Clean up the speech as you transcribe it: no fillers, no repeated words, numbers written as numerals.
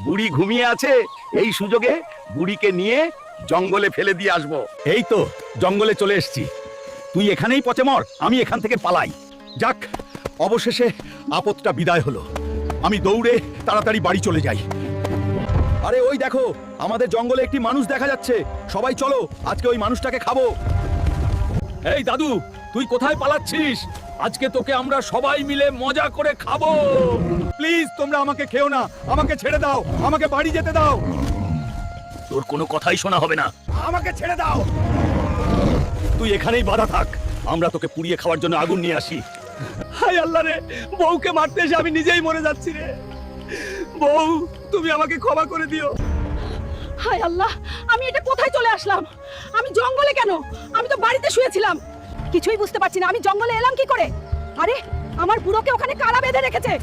বুড়ি ঘুমিয়ে আছে, এই সুযোগে বুড়িকে নিয়ে জঙ্গলে ফেলে দিয়ে আসবো। এই তো জঙ্গলে চলে এসেছি, তুই এখানেই পচে মর, আমি এখান থেকে পালাই। যাক, অবশেষে আপদটা বিদায় হলো। আমি দৌড়ে তাড়াতাড়ি বাড়ি চলে যাই। আরে ওই দেখো, আমাদের জঙ্গলে একটি মানুষ দেখা যাচ্ছে। সবাই চলো, আজকে ওই মানুষটাকে খাবো। এই দাদু, তুই কোথায় পালাচ্ছিস? আজকে তোকে আমরা সবাই মিলে মজা করে খাবো। প্লিজ তোমরা আমাকে খেও না, আমাকে ছেড়ে দাও, আমাকে বাড়ি যেতে দাও। তোর কোনো কথাই শোনা হবে না, আমাকে ছেড়ে দাও। তুই এখানেই বাধা থাক, আমরা তোকে পুড়িয়ে খাওয়ার জন্য আগুন নিয়ে আসি। হায় আল্লাহ রে, বউকে মারতে এসে আমি নিজেই মরে যাচ্ছি রে। বউ, তুমি আমাকে ক্ষমা করে দিও। হায় আল্লাহ, আমি এটা কোথায় চলে আসলাম? আমি জঙ্গলে কেন? আমি তো বাড়িতে শুয়েছিলাম। কিছুই বুঝতে পারছি না, আমি জঙ্গলে এলাম কি করে? আরে আমার বুড়োকে ওখানে কারা বেঁধে রেখেছে।